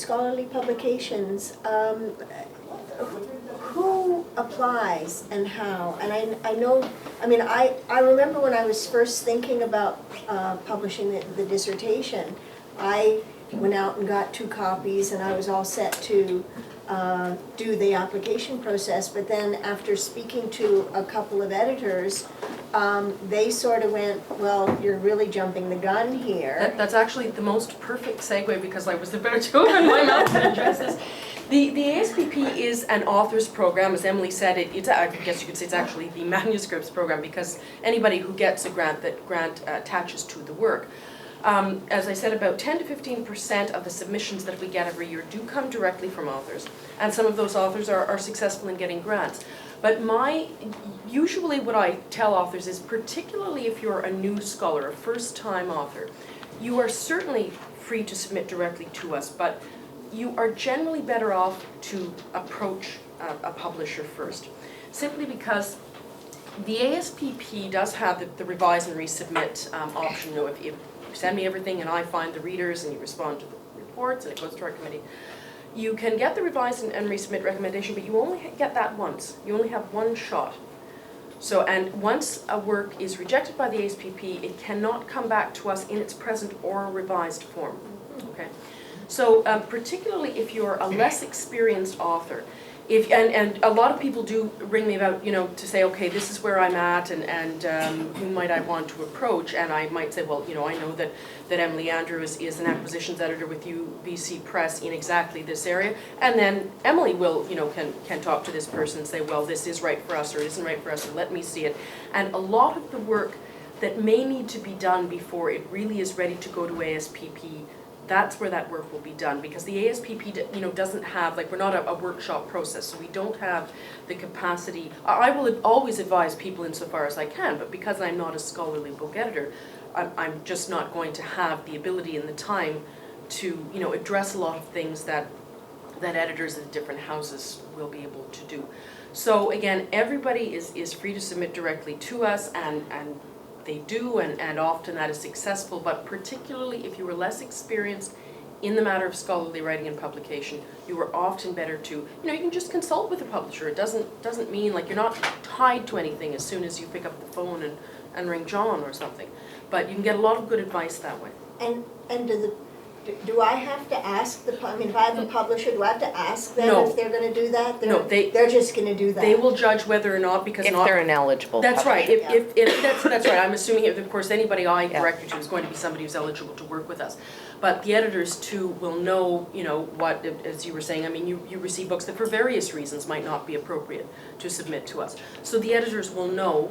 scholarly publications, who applies and how? And I know, I mean, I remember when I was first thinking about publishing the dissertation, I went out and got 2 copies and I was all set to do the application process, but then after speaking to a couple of editors, they sort of went, well, you're really jumping the gun here. That's actually the most perfect segue, because I was about to open my mouth and address this. The ASPP is an author's program. As Emily said, I guess you could say it's actually the manuscripts program, because anybody who gets a grant, that grant attaches to the work. As I said, about 10 to 15% of the submissions that we get every year do come directly from authors, and some of those authors are successful in getting grants. But usually what I tell authors is, particularly if you're a new scholar, a first-time author, you are certainly free to submit directly to us, but you are generally better off to approach a publisher first, simply because the ASPP does have the revise and resubmit option. You know, if you send me everything and I find the readers and you respond to the reports and it goes to our committee, you can get the revise and resubmit recommendation, but you only get that once. You only have one shot. So, and once a work is rejected by the ASPP, it cannot come back to us in its present or revised form. Okay. So, particularly if you're a less experienced author, and a lot of people do ring me about, you know, to say, okay, this is where I'm at, and who might I want to approach? And I might say, well, you know, I know that Emily Andrews is an acquisitions editor with UBC Press in exactly this area, and then Emily will, you know, can talk to this person and say, well, this is right for us, or it isn't right for us, or let me see it. And a lot of the work that may need to be done before it really is ready to go to ASPP, that's where that work will be done, because the ASPP, you know, doesn't have, like, we're not a workshop process, so we don't have the capacity. I will always advise people insofar as I can, but because I'm not a scholarly book editor, I'm just not going to have the ability and the time to, you know, address a lot of things that editors at different houses will be able to do. So again, everybody is free to submit directly to us, and they do, and often that is successful, but particularly if you were less experienced in the matter of scholarly writing and publication, you are often better to, you know, you can just consult with a publisher. It doesn't mean, like, you're not tied to anything as soon as you pick up the phone and ring John or something, but you can get a lot of good advice that way. And do I have to ask I mean, if I have a publisher, do I have to ask them if they're going to do that? No, they're just going to do that. They will judge whether or not, because if they're ineligible. That's right. If that's right. I'm assuming, of course, anybody I direct you to is going to be somebody who's eligible to work with us. But the editors too will know, you know, what, as you were saying, I mean, you receive books that for various reasons might not be appropriate to submit to us. So the editors will know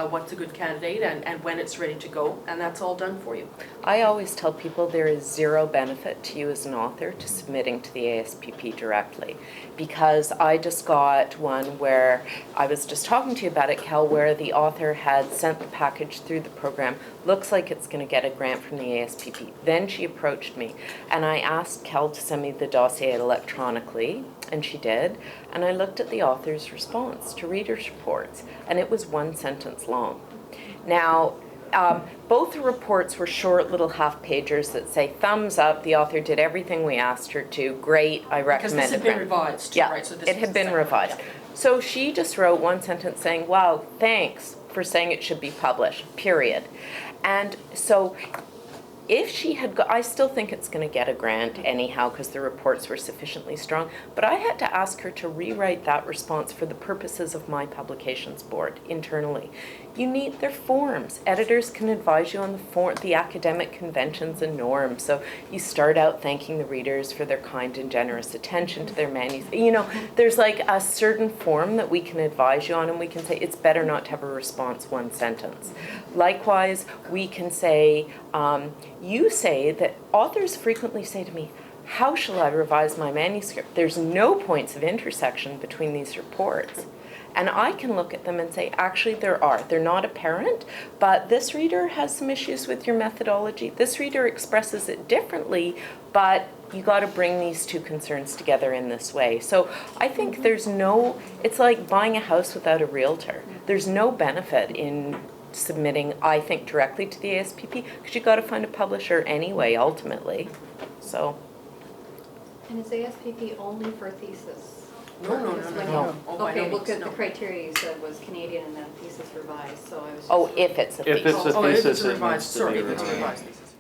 what's a good candidate and when it's ready to go, and that's all done for you. I always tell people there is zero benefit to you as an author to submitting to the ASPP directly, because I just got one where I was just talking to you about it, Kel, where the author had sent the package through the program, looks like it's going to get a grant from the ASPP. Then she approached me and I asked Kel to send me the dossier electronically, and she did, and I looked at the author's response to readers' reports, and it was 1 sentence long. Now, both the reports were short little half-pagers that say, thumbs up, the author did everything we asked her to, great, I recommend it. Because this had been revised, yeah, right? So this it had been revised. Yeah. So she just wrote 1 sentence saying, wow, thanks for saying it should be published, period. And so if she had, I still think it's going to get a grant anyhow because the reports were sufficiently strong, but I had to ask her to rewrite that response for the purposes of my publications board internally. You need their forms. Editors can advise you on the academic conventions and norms. So you start out thanking the readers for their kind and generous attention to their manuscript. You know, there's like a certain form that we can advise you on, and we can say it's better not to have a response 1 sentence. Likewise, we can say, you say that authors frequently say to me, how shall I revise my manuscript? There's no points of intersection between these reports. And I can look at them and say, actually there are. They're not apparent, but this reader has some issues with your methodology. This reader expresses it differently, but you got to bring these two concerns together in this way. So I think there's no, it's like buying a house without a realtor. There's no benefit in submitting, I think, directly to the ASPP, because you got to find a publisher anyway, ultimately. So. And is ASPP only for thesis? No. Oh, by Okay, no well, means, because no. the criteria you said was Canadian and then thesis revised, so I was just. Oh, if it's a If it's thesis. a Oh, if thesis, it's a it revised, needs to sorry, be if it's a revised. revised thesis.